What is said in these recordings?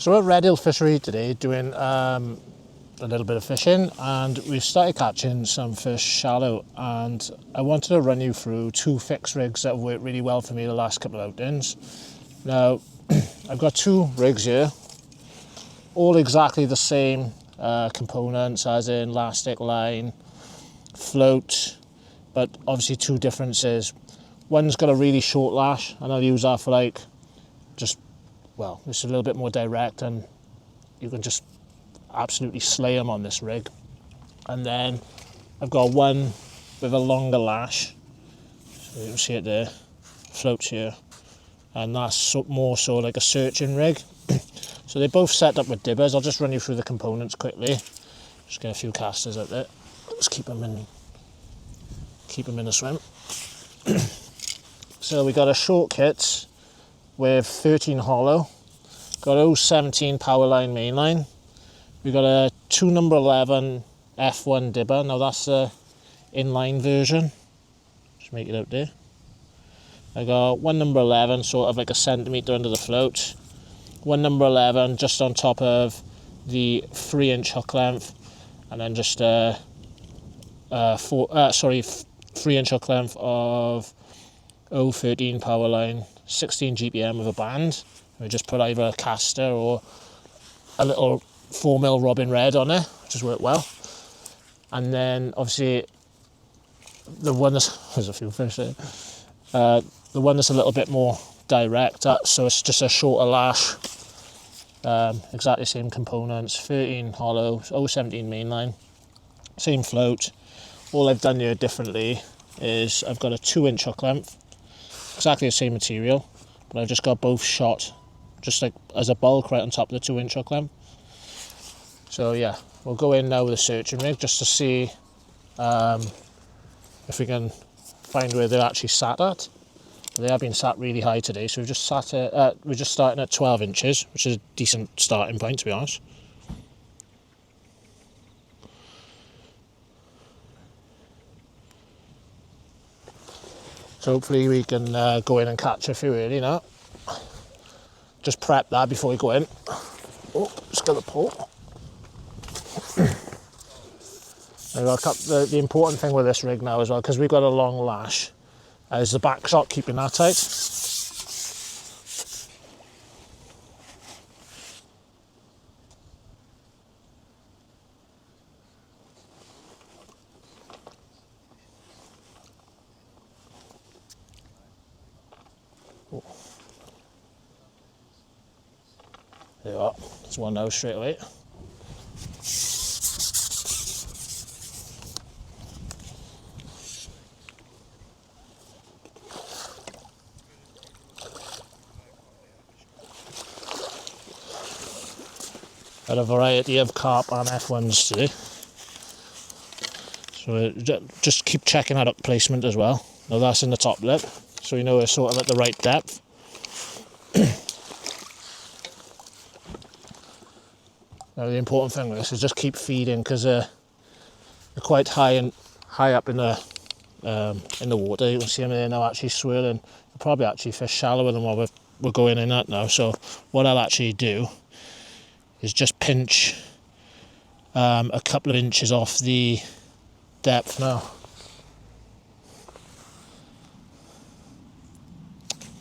So we're at Red Hill Fishery today doing a little bit of fishing, and we've started catching some fish shallow, and I wanted to run you through two fixed rigs that have worked really well for me the last couple of outings. Now I've got two rigs here, all exactly the same components, as in elastic line, float, but obviously two differences. One's got a really short lash, and I'll use that for like just, well, it's a little bit more direct and you can just absolutely slay them on this rig. And then I've got one with a longer lash, so you can see it there, floats here, and that's more so like a searching rig. So they're both set up with dibbers. I'll just run you through the components quickly. Just get a few casters out there. Let's keep them in a swim. So we got a short kit with 13 hollow, got 017 power line mainline. We got a 2 number 11 F1 dibber. Now that's the inline version. Just make it out there. I got 1 number 11, sort of like a centimetre under the float. 1 number 11 just on top of the 3-inch hook length, and then just 3-inch hook length of 013 power line, 16 GPM with a band. We just put either a caster or a little 4mm Robin Red on it, which has worked well. And then obviously the one that's, there's a few fish there, the one that's a little bit more direct, so it's just a shorter lash, exactly the same components, 13 hollow, 017 mainline, same float. All I've done here differently is I've got a 2-inch hook length, exactly the same material, but I've just got both shot just like as a bulk right on top of the 2-inch hook length. So yeah, we'll go in now with a searching rig just to see if we can find where they're actually sat at. They have been sat really high today, so we're just starting at 12 inches, which is a decent starting point, to be honest. So hopefully we can go in and catch a few really now. Just prep that before we go in. Oh, just got the pole. The important thing with this rig now as well, because we've got a long lash, is the back shot, keeping that tight. Oh. There you are, there's one now straight away. Got a variety of carp and F1s today. So just keep checking that up placement as well. Now that's in the top lip, so you know it's sort of at the right depth. Now the important thing with this is just keep feeding, because they're quite high up in the water. You can see them there now actually swirling. They'll probably actually fish shallower than what we're going in at now. So what I'll actually do is just pinch a couple of inches off the depth now.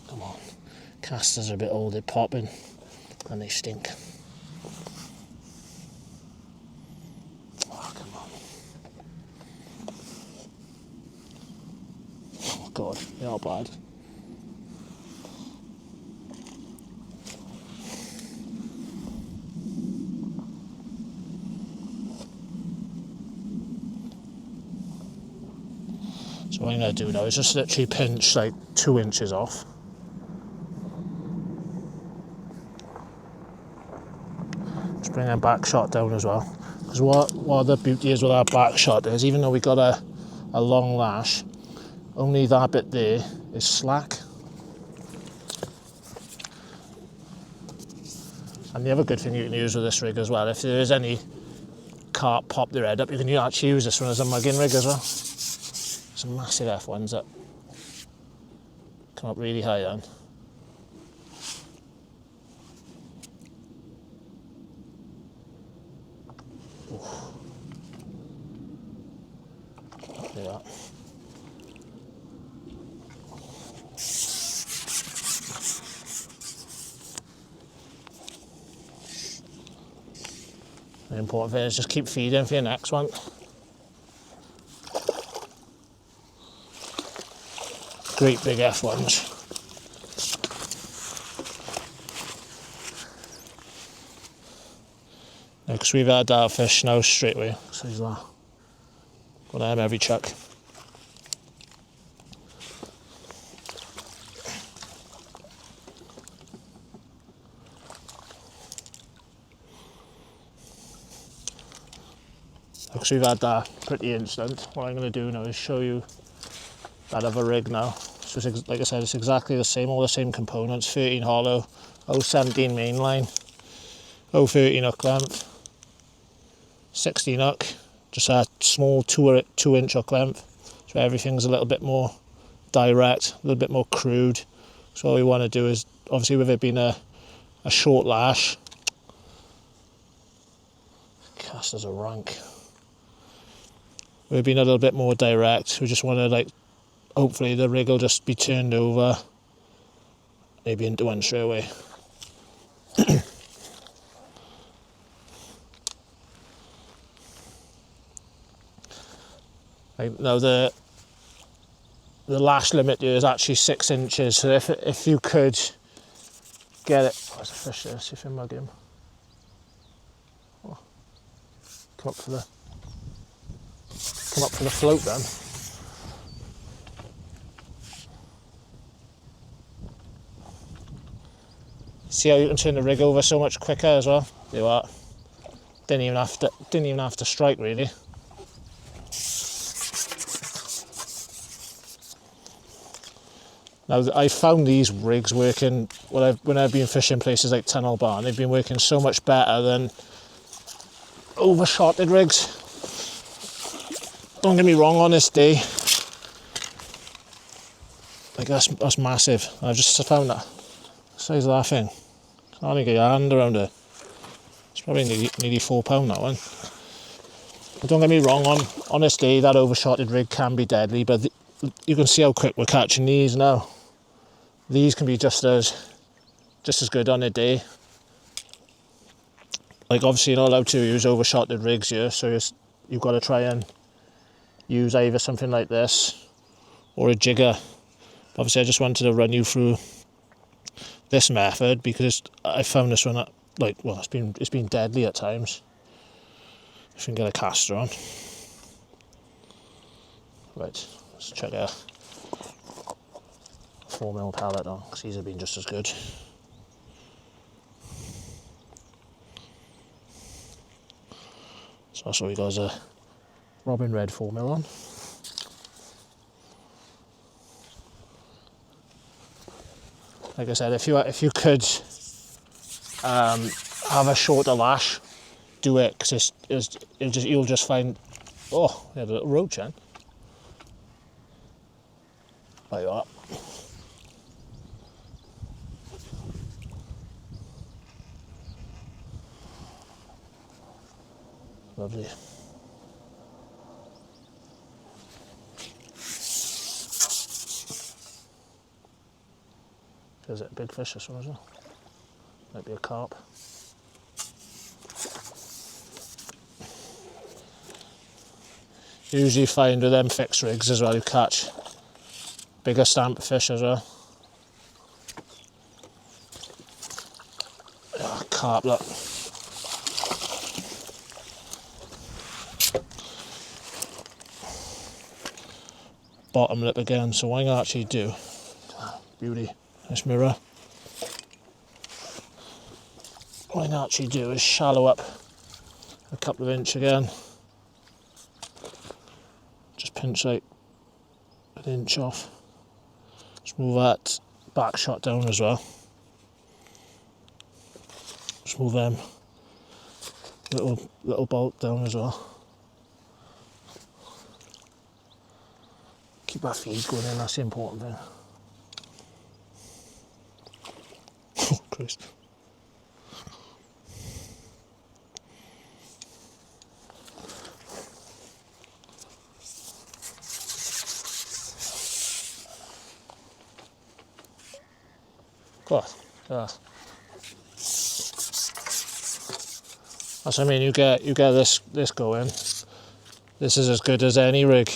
Come on, casters are a bit old, they're popping and they stink. Oh, come on. Oh God, they're not bad. So what I'm going to do now is just literally pinch like 2 inches off. Just bring that back shot down as well. Because what the beauty is with our back shot is, even though we got a long lash, only that bit there is slack. And the other good thing you can use with this rig as well, if there is any carp pop their head up, you can actually use this one as a mugging rig as well. Some massive F1s that come up really high then. that. The important thing is just keep feeding for your next one. Great big F1s. Because we've had that fish now straight away. So he's that. Got them every chuck. Because we've had that pretty instant, what I'm going to do now is show you that other rig now. So it's, like I said, it's exactly the same, all the same components, 13 hollow, 017 mainline, 013 hook length, 16 hook, just a small 2-inch hook length, so everything's a little bit more direct, a little bit more crude. So all we want to do is, obviously with it being a short lash, cast as a rank, we've been a little bit more direct. We just want to, like, hopefully the rig will just be turned over, maybe into one straight away. Right, now the lash limit here is actually 6 inches, so if you could get it, oh, there's a fish there, see if you mug him. Oh, come up for the float then. See how you can turn the rig over so much quicker as well? There you are. Didn't even have to strike really. Now I found these rigs working when I've been fishing places like Tunnel Barn. They've been working so much better than overshotted rigs. Don't get me wrong, on this day, like that's massive. I've just found that size of that thing. Can't even get your hand around it. It's probably nearly £4 that one. But don't get me wrong, on this day that overshotted rig can be deadly, but you can see how quick we're catching these now. These can be just as good on a day. Like obviously you're not allowed to use overshotted rigs here, so you've got to try and use either something like this or a jigger. Obviously I just wanted to run you through this method because I found this one it's been deadly at times. If you can get a caster on. Right, let's check a 4mm pallet on, because these have been just as good. So that's what we got as a Robin Red 4mm on. Like I said, if you could have a shorter lash, do it, because you'll just find, oh, we had a little roach in. Like that. Lovely. Is it a big fish this one as well? Might be a carp. You usually find with them fixed rigs as well, you catch bigger stamp fish as well. Oh, carp, look. Bottom lip again, so what I'm going to actually do, beauty, this mirror, what I'm going to actually do is shallow up a couple of inches again, just pinch like an inch off, just move that back shot down as well, just move them little bolt down as well. Keep that feed going in, that's the important thing. Oh Christ. God, yeah. That's what I mean. You get this going. This is as good as any rig.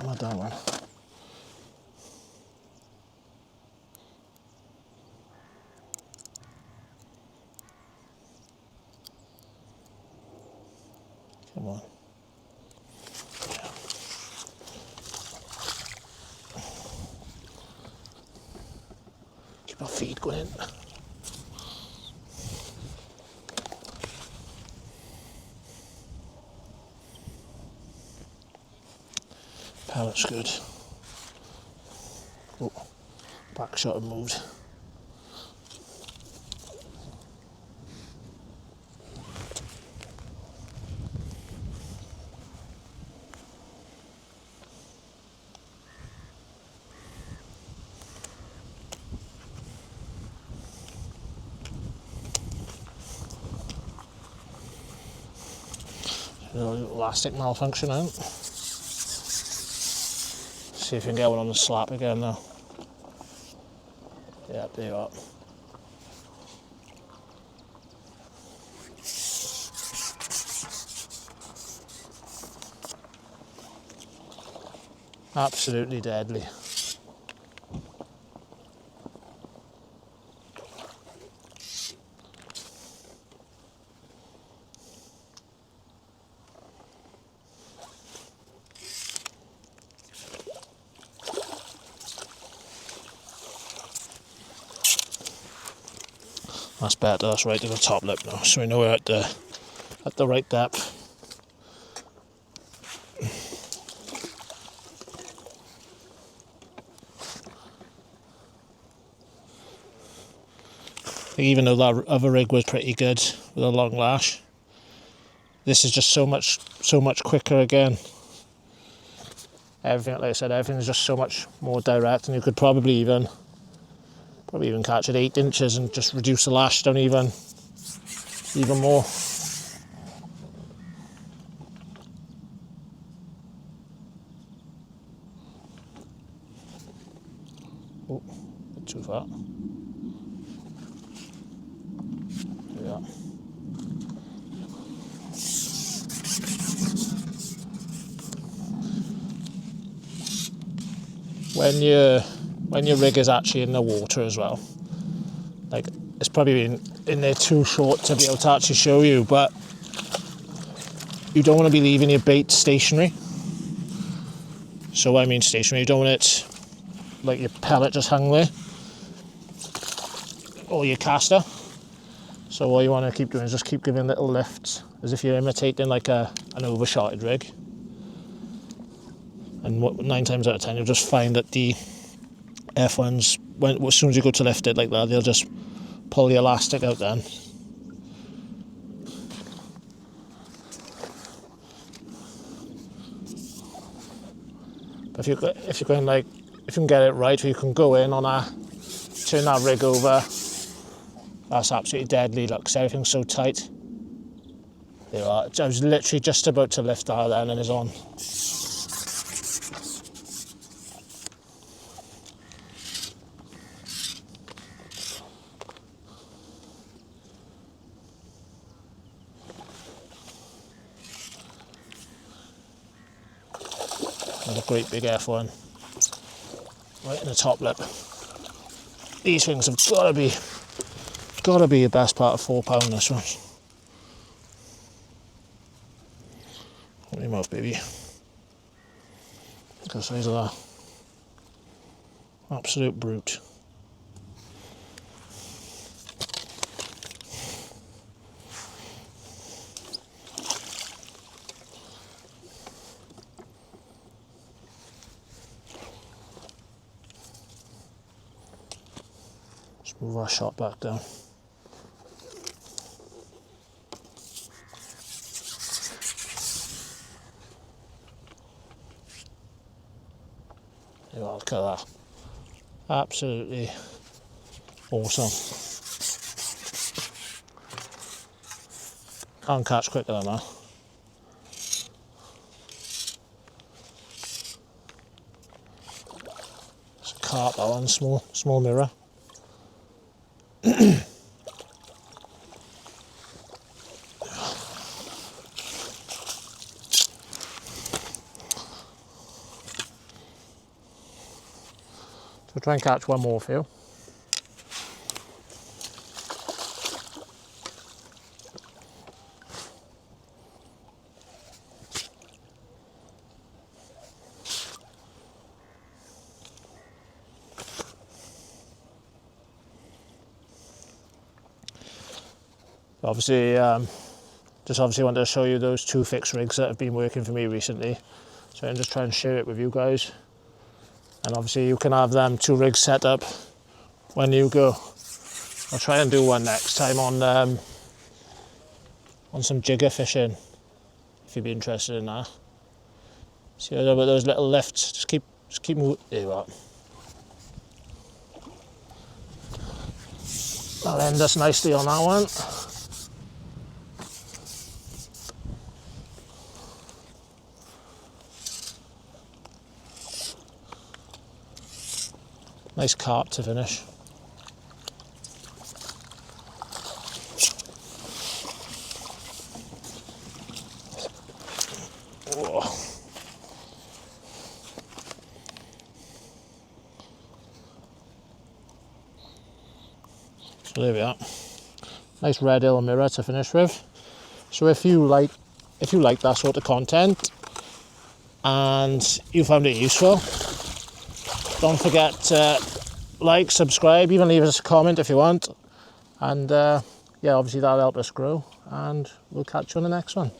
I'm at that one. Come on. Keep our feet going in. Pallet's good. Oh, back shot had moved. Elastic malfunction out. See if you can get one on the slap again now. Yeah, there you are. Absolutely deadly. That's better, that's right to the top lip now, so we know we're at the right depth. Even though that other rig was pretty good with a long lash, this is just so much quicker again. Everything, like I said, everything's just so much more direct, and you could probably even catch it 8 inches and just reduce the lash down even more. Oh, a bit too far. Yeah. When your rig is actually in the water as well, like, it's probably been in there too short to be able to actually show you, but you don't want to be leaving your bait stationary. So I mean stationary, you don't want it like your pellet just hung there, or your caster. So what you want to keep doing is just keep giving little lifts, as if you're imitating like an overshotted rig. And 9 times out of 10 you'll just find that the F1s, as soon as you go to lift it like that, they'll just pull the elastic out then. But if you're going like, if you can get it right, or you can go in on turn that rig over, that's absolutely deadly. Look, 'cause everything's so tight. There you are. I was literally just about to lift that then, and it's on. There's a great big F1 right in the top lip. These things have got to be the best part of £4. This one. Open your mouth, baby. Look at the size of that. Absolute brute. Let's move our shot back down. Look at that. Absolutely awesome. Can't catch quicker than that. It's a carp, that one, small mirror. So try and catch one more for you. Obviously, just wanted to show you those 2 fixed rigs that have been working for me recently. So I'm just trying to share it with you guys. And obviously you can have them 2 rigs set up when you go. I'll try and do one next time on some jigger fishing, if you'd be interested in that. See how about those little lifts? Just keep moving. There you are. That'll end us nicely on that one. Nice carp to finish. Whoa. So there we are. Nice red hill mirror to finish with. So if you like that sort of content and you found it useful, don't forget to like, subscribe, even leave us a comment if you want. And yeah, obviously that'll help us grow, and we'll catch you on the next one.